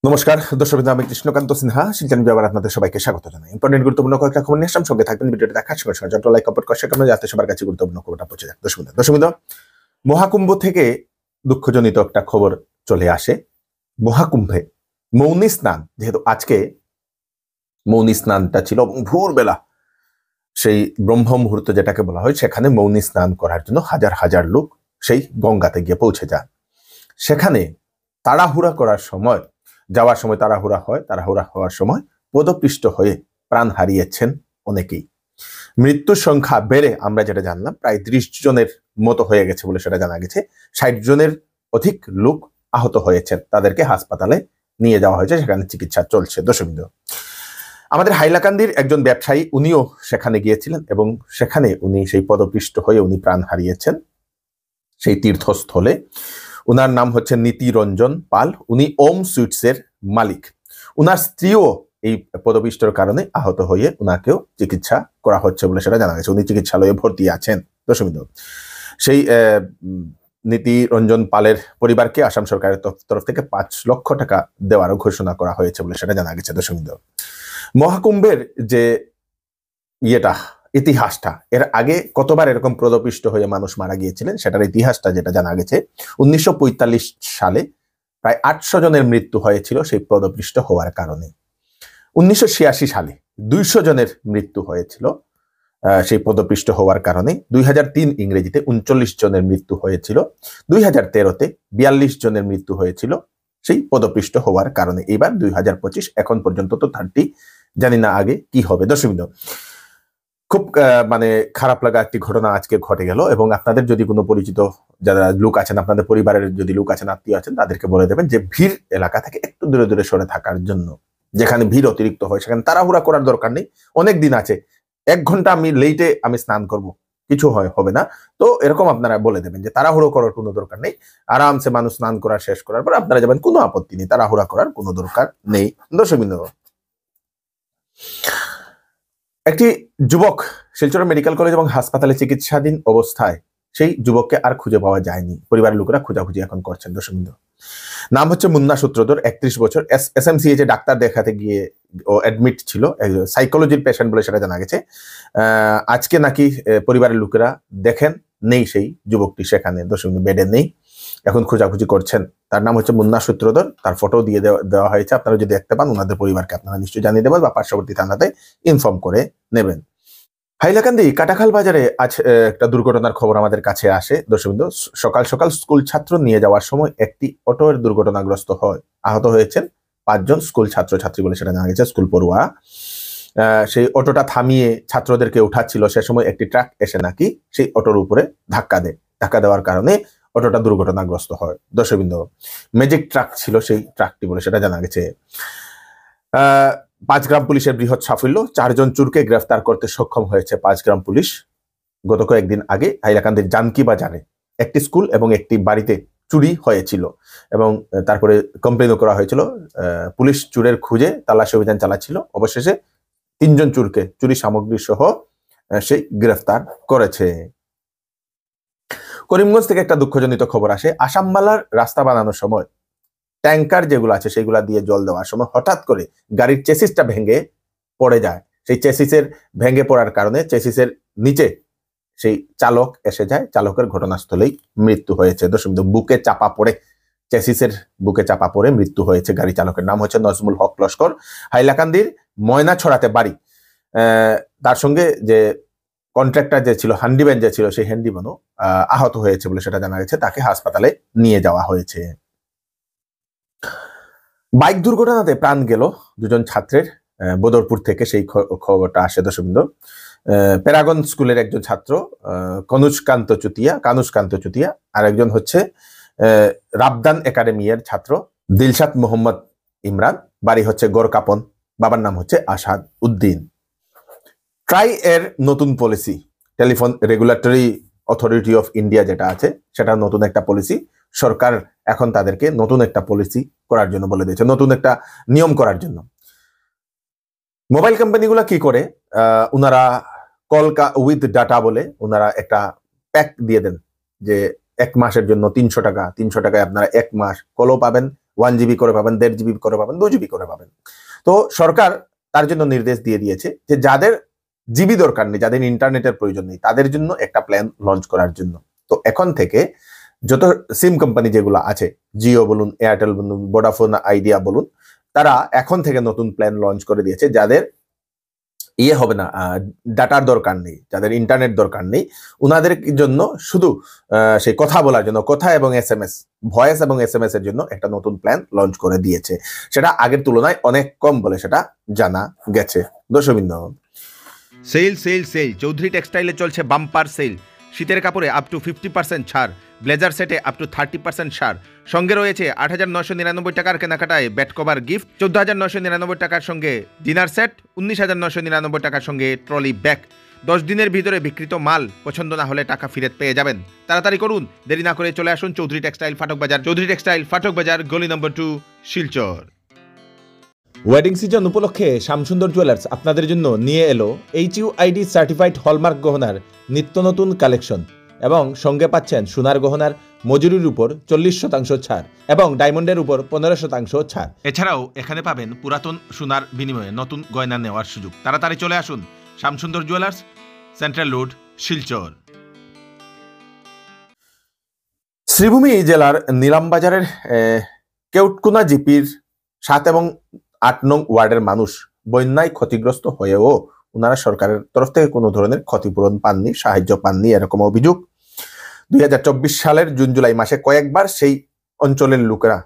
নমস্কার দর্শক, আমি কৃষ্ণকান্ত সিনহা শিলচর বিভাগ আপনাদের সবাইকে স্বাগত জানাই। ইম্পর্টেন্ট গুরুত্বপূর্ণ কয়েকটা খবর নিয়ে সঙ্গে থাকবেন। ভিডিওটা দেখার সঙ্গে সঙ্গে যত লাইক কমেন্ট করার কারণে যাতে সবার কাছে গুরুত্বপূর্ণ খবরটা পৌঁছে যায়। দর্শক মহাকুম্ভ থেকে দুঃখজনিত একটা খবর চলে আসে। মহাকুম্ভে মৌনী স্নান, যেহেতু আজকে মৌনী স্নানটা ছিল ভোরবেলা, সেই ব্রহ্ম মুহূর্ত যেটাকে বলা হয়, সেখানে মৌনী স্নান করার জন্য হাজার হাজার লোক সেই গঙ্গাতে গিয়ে পৌঁছে যান। সেখানে তাড়াহুড়া করার সময়, যাওয়ার সময় তাড়াহুড়া হওয়ার সময় পদপিষ্ট হয়ে প্রাণ হারিয়েছেন অনেকেই। মৃত্যুর সংখ্যা বেড়ে আমরা যেটা জানলাম প্রায় 30 জনের মতো হয়ে গেছে বলে সেটা জানা গেছে। 60 জনের অধিক লোক আহত হয়েছেন, তাদেরকে হাসপাতালে নিয়ে যাওয়া হয়েছে, সেখানে চিকিৎসা চলছে। দর্শক, আমাদের হাইলাকান্দির একজন ব্যবসায়ী, উনিও সেখানে গিয়েছিলেন এবং সেখানে উনি সেই পদপিষ্ট হয়ে উনি প্রাণ হারিয়েছেন সেই তীর্থস্থলে। উনার নাম হচ্ছে নীতি রঞ্জন পাল, উনি ওম সুইটসের মালিক। উনার স্ত্রীও এই পদপিষ্টর কারণে আহত হয়ে উনাকেও চিকিৎসা করা হচ্ছে বলে সেটা জানা গেছে। উনি চিকিৎসালয়ে ভর্তি আছেন। দর্শক, সেই নীতি রঞ্জন পালের পরিবারকে আসাম সরকারের তরফ থেকে 5 লক্ষ টাকা দেওয়ারও ঘোষণা করা হয়েছে বলে সেটা জানা গেছে। দর্শক, মহাকুম্ভের যে ইতিহাসটা, এর আগে কতবার এরকম পদপিষ্ট হয়ে মানুষ মারা গিয়েছিলেন সেটার ইতিহাসটা যেটা জানা গেছে, 1945 সালে প্রায় 800 জনের মৃত্যু হয়েছিল সেই পদপিষ্ট হওয়ার কারণে। 1986 সালে 200 জনের মৃত্যু হয়েছিল সেই পদপিষ্ট হওয়ার কারণে। 2003 ইংরেজিতে 39 জনের মৃত্যু হয়েছিল। 2013-তে 42 জনের মৃত্যু হয়েছিল সেই পদপিষ্ট হওয়ার কারণে। এবার 2025, এখন পর্যন্ত তো 30, জানি না আগে কি হবে। দর্শক, খুব খারাপ লাগা একটি ঘটনা আজকে ঘটে গেল। এবং আপনাদের যদি কোনো পরিচিত যারা লোক আছেন, আপনাদের পরিবারের যদি লোক আছেন, আত্মীয় আছেন, তাদেরকে বলে দেবেন যে ভিড় এলাকা থেকে একটু দূরে দূরে সরে থাকার জন্য। যেখানে ভিড় অতিরিক্ত হয় সেখানে তাড়াহুড়া করার দরকার নেই। অনেক দিন আছে, 1 ঘন্টা আমি লেটে আমি স্নান করব, কিছু হবে না। তো এরকম আপনারা বলে দেবেন যে তাড়াহুড়ো করার কোনো দরকার নেই, আরামসে মানুষ স্নান করা শেষ করার পর আপনারা যাবেন, কোনো আপত্তি নেই, তাড়াহুড়া করার কোনো দরকার নেই। দর্শক, একটি যুবক শিলচর মেডিকেল কলেজ এবং হাসপাতালে চিকিৎসাধীন অবস্থায়, সেই যুবককে আর খুঁজে পাওয়া যায়নি। পরিবারের লোকেরা খোঁজাখুঁজি এখন করছেন। দর্শক, নাম হচ্ছে মুন্না সূত্রধর, 31 বছর। SMCH ডাক্তার দেখাতে গিয়ে ও অ্যাডমিট ছিল, সাইকোলজির পেশেন্ট বলে সেটা জানা গেছে। আজকে নাকি পরিবারের লোকেরা দেখেন নেই সেই যুবকটি সেখানে। দর্শক, বেডে নেই, এখন খোঁজাখুঁজি করছেন। তার নাম হচ্ছে মুন্না সূত্রধর, তার ফটো দিয়ে দেওয়া হয়েছে। আপনারা যদি দেখতে পান, ওনাদের পরিবারকে আপনারা নিশ্চয়ই জানিয়ে দেবেন বা পার্শ্ববর্তী থানাতে ইনফর্ম করে নেবেন। হাইলাকান্দি কাটাখাল বাজারে আজ একটা দুর্ঘটনার খবর আমাদের কাছে আসে। দর্শক, সকাল সকাল স্কুল ছাত্র নিয়ে যাওয়ার সময় একটি অটোর দুর্ঘটনাগ্রস্ত হয়, আহত হয়েছেন 5 জন স্কুল ছাত্রছাত্রী বলে সেটা জানা গেছে, স্কুল পড়ুয়া। সেই অটোটা থামিয়ে ছাত্রদেরকে উঠাচ্ছিল, সে সময় একটি ট্রাক এসে নাকি সেই অটোর উপরে ধাক্কা দেয়। ধাক্কা দেওয়ার কারণে অটোটা দুর্ঘটনাগ্রস্ত হয়। দর্শক, ম্যাজিক ট্রাক ছিল সেই ট্রাকটি বলে সেটা জানা গেছে। 5 গ্রাম পুলিশের বৃহৎ সাফল্য, 4 জন চোরকে গ্রেফতার করতে সক্ষম হয়েছে 5 গ্রাম পুলিশ। গত কয়েকদিন আগে হাইলাকান্দির জানকি বাজারে একটি স্কুল এবং একটি বাড়িতে চুরি হয়েছিল এবং তারপরে কমপ্লেনও করা হয়েছিল। পুলিশ চোরের খুঁজে তালাশি অভিযান চালাচ্ছিল। অবশেষে 3 জন চোরকে চুরি সামগ্রী সহ সেই গ্রেফতার করেছে। করিমগঞ্জ থেকে একটা দুঃখজনিত খবর আসে। আসামবালার রাস্তা বানানোর সময় ট্যাঙ্কার যেগুলো আছে সেগুলা দিয়ে জল দেওয়ার সময় হঠাৎ করে গাড়ির চেসিসটা ভেঙে পড়ে যায়। সেই চেসিসের ভেঙে পড়ার কারণে চেসিসের নিচে সেই চালক এসে যায়, চালকের ঘটনাস্থলেই মৃত্যু হয়েছে। দর্শক, বুকে চাপা পড়ে, চেসিসের বুকে চাপা পড়ে মৃত্যু হয়েছে গাড়ি চালকের। নাম হচ্ছে নজমুল হক লস্কর, হাইলাকান্দির ময়না ছড়াতে বাড়ি। তার সঙ্গে যে কন্ট্রাক্টর যে ছিল, হ্যান্ডিম্যান যে ছিল, সেই হ্যান্ডিম্যানও আহত হয়েছে বলে সেটা জানা গেছে, তাকে হাসপাতালে নিয়ে যাওয়া হয়েছে। বাইক দুর্ঘটনাতে প্রাণ গেল 2 জন ছাত্রের, বদরপুর থেকে সেই খবরটা আসে। দর্শক, প্যারাগন স্কুলের একজন ছাত্র কানুষকান্ত চুতিয়া, আর একজন হচ্ছে রাবদান একাডেমির ছাত্র দিলশাদ মোহাম্মদ ইমরান, বাড়ি হচ্ছে গোরকাপন, বাবার নাম হচ্ছে আসাদ উদ্দিন। ট্রাই এর নতুন policy, telephone regulatory authority of India যেটা আছে, সেটা নতুন একটা পলিসি। সরকার এখন তাদেরকে নতুন একটা পলিসি করার জন্য বলে দিয়েছে, নতুন একটা নিয়ম করার জন্য। মোবাইল কোম্পানিগুলো কি করে, ওনারা কল উইথ ডাটা বলে ওনারা একটা প্যাক দিয়ে দেন যে 1 মাসের জন্য 300 টাকা, 300 টাকায় আপনারা 1 মাস কলও পাবেন, 1 GB করে পাবেন, 1.5 GB করে পাবেন, 2 GB করে পাবেন। তো সরকার তার জন্য নির্দেশ দিয়ে দিয়েছে যে যাদের জিবি দরকার নেই, যাদের ইন্টারনেটের প্রয়োজন নেই, তাদের জন্য একটা প্ল্যান লঞ্চ করার জন্য। তো এখন থেকে যত সিম কোম্পানি যেগুলো আছে, জিও বলুন, এয়ারটেল বলুন, ভোডাফোন আইডিয়া বলুন, তারা এখন থেকে নতুন প্ল্যান লঞ্চ করে দিয়েছে। যাদের হবে না, ডাটার দরকার নেই, যাদের ইন্টারনেট দরকার নেই, ওনাদের জন্য শুধু সেই কথা বলার জন্য, কথা এবং SMS, ভয়েস এবং SMS এর জন্য একটা নতুন প্ল্যান লঞ্চ করে দিয়েছে। সেটা আগের তুলনায় অনেক কম বলে সেটা জানা গেছে। দর্শকবৃন্দ, সেল সেল সেল চৌধুরী টেক্সটাইলে চলছে বাম্পার সেল। শীতের কাপড়ে আপ টু 50% ছাড়, ব্লেজার সেটে আপ টু 30% ছাড়, সঙ্গে রয়েছে 8,999 টাকার কেনাকাটায় ব্যাট কভার গিফট, 14,999 টাকার সঙ্গে ডিনার সেট, 19,999 টাকার সঙ্গে ট্রলি ব্যাগ। 10 দিনের ভিতরে বিক্রিত মাল পছন্দ না হলে টাকা ফেরত পেয়ে যাবেন। তাড়াতাড়ি করুন, দেরি না করে চলে আসুন চৌধুরী টেক্সটাইল ফাটক বাজার। চৌধুরী টেক্সটাইল ফাটক বাজার, গলি নম্বর 2, শিলচর। ওয়েডিং সিজন উপলক্ষে শ্যামসুন্দর জুয়েলার্স আপনাদের জন্য নিয়ে এলো HUID সার্টিফাইড হলমার্ক গহনার নিত্য নতুন কালেকশন এবং সঙ্গে পাচ্ছেন সোনার গহনার মজুরির উপর 40% ছাড় এবং ডায়মন্ডের উপর 15% ছাড়। এছাড়াও এখানে পাবেন পুরাতন সোনার বিনিময়ে নতুন গয়না নেওয়ার সুযোগ। তাড়াতাড়ি চলে আসুন Shyamsundar jewellers, central road, Silchar. Sribhumi জেলার নিলামবাজারের কেউটকুনা জিপির 7 এবং 8 নং ওয়ার্ডের মানুষ বন্যায় ক্ষতিগ্রস্ত হয়েও ওনারা সরকারের তরফ থেকে কোনো ধরনের ক্ষতিপূরণ পাননি, সাহায্য পাননি, এরকম অভিযোগ। 2024 সালের জুন জুলাই মাসে কয়েকবার সেই অঞ্চলের লোকেরা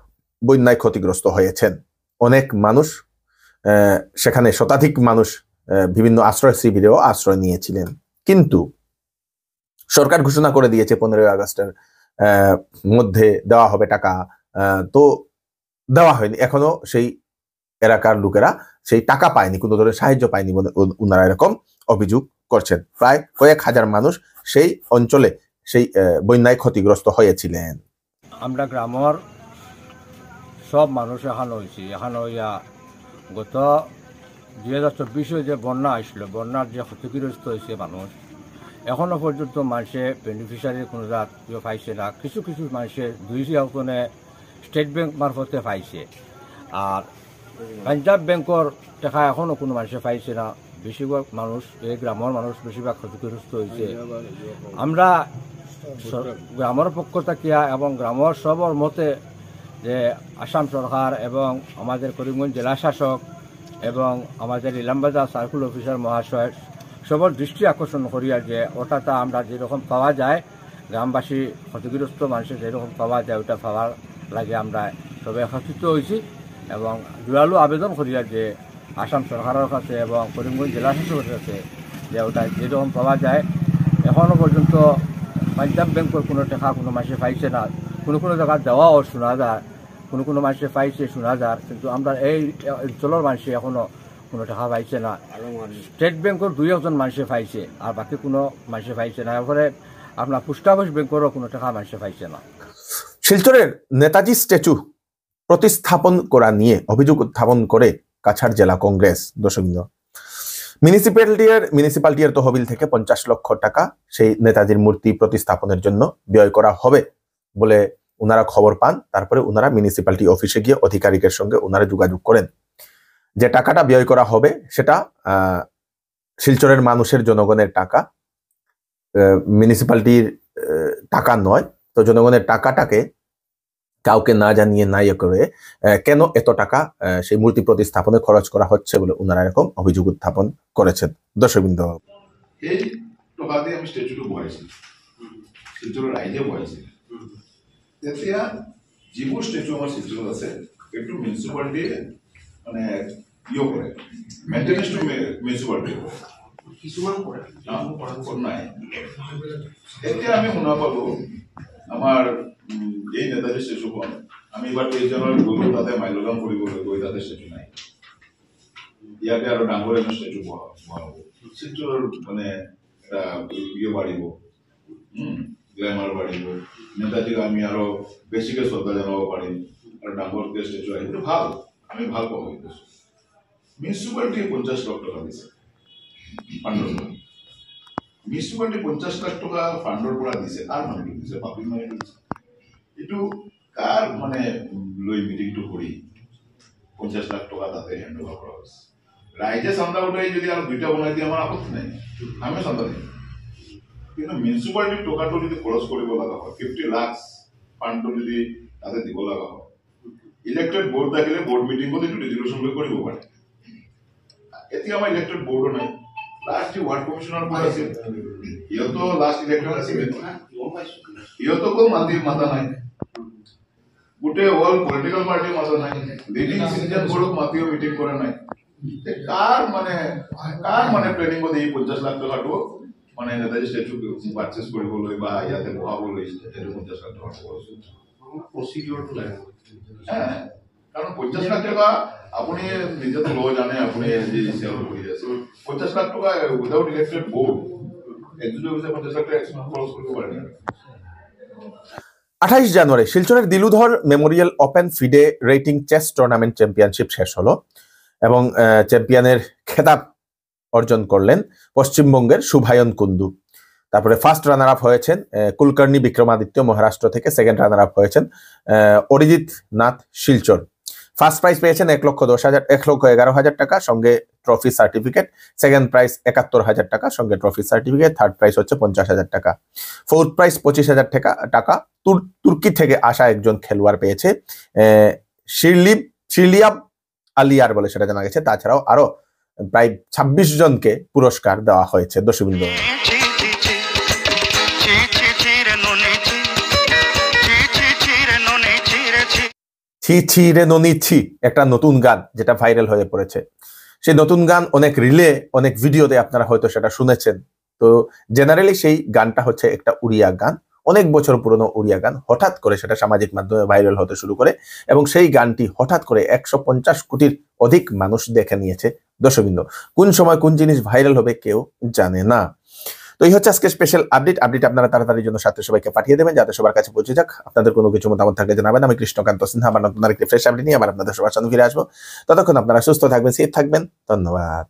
বন্যায় ক্ষতিগ্রস্ত হয়েছেন। অনেক মানুষ সেখানে, শতাধিক মানুষ বিভিন্ন আশ্রয় শিবিরেও আশ্রয় নিয়েছিলেন। কিন্তু সরকার ঘোষণা করে দিয়েছে 15 আগস্টের মধ্যে দেওয়া হবে টাকা, তো দেওয়া হয়নি। এখনো সেই এলাকার লোকেরা সেই টাকা পায়নি, কোনো ধরনের সাহায্য পায়নি বলে ওনারা এরকম অভিযোগ করছেন। প্রায় কয়েক হাজার মানুষ সেই অঞ্চলে সেই বন্যায় ক্ষতিগ্রস্ত হয়েছিলেন। আমরা গ্রামের সব মানুষ এখানে হয়েছি, এখানে হইয়া গত 2024 যে বন্যা আসলো, বন্যার যে ক্ষতিগ্রস্ত হয়েছে মানুষ, এখনো পর্যন্ত মানুষে বেনিফিশিয়ারি কোনো জাত পাইছে না। কিছু কিছু মানুষের 200 স্টেট ব্যাংক মারফতে পাইছে, আর পাঞ্জাব ব্যাংকর টাকা এখনও কোনো মানুষে পাইছে না। বেশিরভাগ মানুষ, এই গ্রামের মানুষ বেশিরভাগ ক্ষতিগ্রস্ত হয়েছে। আমরা গ্রামের পক্ষ থাকিয়া এবং গ্রামের সবর মতে যে আসাম সরকার এবং আমাদের করিমগঞ্জ জেলা শাসক এবং আমাদের ইলামবাজার সার্কুল অফিসার মহাশয় সবর দৃষ্টি আকর্ষণ করিয়া যে ওটাটা আমরা যেরকম পাওয়া যায়, গ্রামবাসী ক্ষতিগ্রস্ত মানুষের যেরকম পাওয়া যায় ওটা পাওয়ার লাগে আমরা সবাই একত্রিত হয়েছি এবং জোরালো আবেদন করিয়া যে আসাম সরকারের কাছে এবং করিমগঞ্জ জেলা শাসকের কাছে যে ওটা যেরকম পাওয়া যায়। এখনও পর্যন্ত পাঞ্জাব ব্যাংকের কোনো টাকা কোনো মাসে পাইছে না, কোনো জায়গা দেওয়াও শোনা যায়, কোনো মাসে পাইছে শোনা যায়, কিন্তু আমরা এই অঞ্চলের মানুষে এখনও কোনো টাকা পাইছে না। স্টেট ব্যাংকের 2-1 মানুষে পাইছে, আর বাকি কোনো মানুষে পাইছে না। এরপরে আপনার পোস্ট অফিস ব্যাংকেরও কোনো টাকা মানুষে পাইছে না। শিলচরের নেতাজি স্ট্যাচু প্রতিস্থাপন করা নিয়ে অভিযোগ উত্থাপন করে কাছাড় জেলা কংগ্রেস। দর্শকবৃন্দ, মিউনিসিপ্যালিটির তহবিল থেকে 50 লক্ষ টাকা সেই নেতাজির মূর্তি প্রতিস্থাপনের জন্য ব্যয় করা হবে বলে ওনারা খবর পান। তারপরে ওনারা মিউনিসিপ্যালিটি অফিসে গিয়ে অধিকারিকের সঙ্গে ওনারা যোগাযোগ করেন। যে টাকাটা ব্যয় করা হবে সেটা শিলচরের মানুষের, জনগণের টাকা, মিউনিসিপ্যালিটির টাকা নয়। তো জনগণের টাকাটাকে কাউকে না জানিয়ে না করে কেন এত টাকা সেই মূর্তি প্রতিস্থাপনে খরচ করা হচ্ছে বলে ওনারা এরকম অভিযোগ উত্থাপন করেছেন। দর্শকবৃন্দ, এই টকাতে আমি স্ট্যাচুটো বহাইছিল, শিলচৰৰ ৰাইজে বহাইছিল। তেতিয়া যিবোৰ স্ট্যাচু আমাৰ শিলচৰত আছে সেইটো মিউনিচিপালিটিয়ে মানে কৰে, মেইনটেনেন্সটো মিউনিচিপালিটিয়ে কৰে, কিছুমান কৰে নাই। এতিয়া আমি শুনা পালো আমাৰ এই নেতাজী স্ট্যাচুখন আমি এবাৰ কেইজনৰ গ'লো তাতে মাইলগাম কৰিবলৈ, গৈ তাতে স্ট্যাচু নাই। ইয়াতে আৰু ডাঙৰ এখন স্ট্যাচু বহাব, শিলচৰৰ মানে এটা বাঢ়িব, গ্ল্যামাৰ বাঢ়িব, নেতাজীক আমি আৰু বেছিকৈ শ্ৰদ্ধা জনাব পাৰিম আৰু ডাঙৰকৈ স্ট্যাচু আহিব, ভাল, আমি ভাল পাব। মিউনিচিপালিটিয়ে 50 লাখ টকা দিছে ফাণ্ডৰ পৰা। মিউনিচিপালিটি 50 লাখ টকা ফাণ্ডৰ পৰা দিছে, কাৰ মানুহটো দিছে? পাব্লিক মানুহটো দিছে। এইটো কার মানে লই মিটিংটো করি 50 লাখ টাকা তাতে হ্যান্ড ওভার করা হয়েছে রাইজে চান্দা উঠাই যদি আর দুইটা বনাই দিয়ে আমার আপত্তি নাই আমি চান্দা দিই কিন্তু মিউনিসিপালিটির টকাটো যদি খরচ কৰিব লগা হয় 50 লাখ ফান্ডটো যদি তাতে দিব লগা হয় ইলেক্টেড বোর্ড থাকিলে বোর্ড মিটিংত এইটো রেজুলেশন লৈ কৰিব পাৰে এতিয়া আমাৰ ইলেক্টেড বোর্ডও নাই লাষ্ট ওয়ার্ড কমিশনার পৰা আছিল ইহঁতো লাষ্ট ইলেকশন আছিল ইহঁতো কোনো মাতা নাই গোটেই অল পলিটিক্যাল পার্টি মাতা নাই লিডিং সিটিজেন বোর্ডক মাতিও মিটিং কৰা নাই কার মানে প্ল্যানিং মধ্যে এই 50 লাখ টাকাটো মানে নেতাজী স্ট্যাচু পারচেজ কৰিবলৈ বা ইয়াতে বহাবলৈ এইটো 50 লাখ টাকা প্ৰচিডিউৰটো লাগে কারণ 50 লাখ টাকা আপনি নিজে তো লো জানে আপনি যে সেল করে আছে 50 লাখ টাকা উইদাউট ইলেক্টেড বোর্ড একজনের উপরে 50 লাখ টাকা এক্সট্রা খরচ করতে পারে না 28 জানুয়ারি শিলচরের Diludhar memorial open FIDE rating chess tournament championship শেষ হলো এবং চ্যাম্পিয়নের খেতাব অর্জন করলেন পশ্চিমবঙ্গের শুভায়ন কুন্দু। তারপরে ফার্স্ট রানার আপ হয়েছেন কুলকার্নি বিক্রমাদিত্য মহারাষ্ট্র থেকে, সেকেন্ড রানার আপ হয়েছেন অরিজিৎ নাথ শিলচর। ফার্স্ট প্রাইজ পেয়েছেন 1,11,000 টাকা সঙ্গে ট্রফি সার্টিফিকেট, সেকেন্ড প্রাইজ 71,000 টাকা সঙ্গে ট্রফি সার্টিফিকেট, থার্ড প্রাইজ হচ্ছে 50,000 টাকা, ফোর্থ প্রাইজ 25,000 টাকা তুর্কি থেকে আসা একজন খেলোয়াড় পেয়েছে শিরলিয়াব আলিয়ার বলে সেটা জানা গেছে। তাছাড়াও আরো প্রায় 26 জনকে পুরস্কার দেওয়া হয়েছে। দর্শকবৃন্দ, ছি ছি রে ননি ছি একটা নতুন গান যেটা ভাইরাল হয়ে পড়েছে। সেই নতুন গান অনেক রিলে অনেক ভিডিওতে আপনারা হয়তো সেটা শুনেছেন। তো জেনারেলি সেই গানটা হচ্ছে একটা উড়িয়া গান, অনেক বছর পুরনো উড়িয়া গান। হঠাৎ করে সেটা সামাজিক মাধ্যমে ভাইরাল হতে শুরু করে এবং সেই গানটি হঠাৎ করে 150 কোটির অধিক মানুষ দেখে নিয়েছে। দর্শকবৃন্দ, কোন সময় কোন জিনিস ভাইরাল হবে কেউ জানে না। তো এই হচ্ছে আজকে স্পেশাল আপডেট। আপনারা তাড়াতাড়ির জন্য সাথে সবাইকে পাঠিয়ে দেবেন যাতে সবার কাছে পৌঁছে যাক। আপনাদের কোনো কিছু মতামত থাকলে জানাবেন। আমি কৃষ্ণকান্ত সিনহা আবার নতুন আরেকটি ফ্রেশ আপডেট নিয়ে আবার আপনাদের সবার সামনে ফিরে আসবো। ততক্ষণ আপনারা সুস্থ থাকবেন, সেফ থাকবেন। ধন্যবাদ।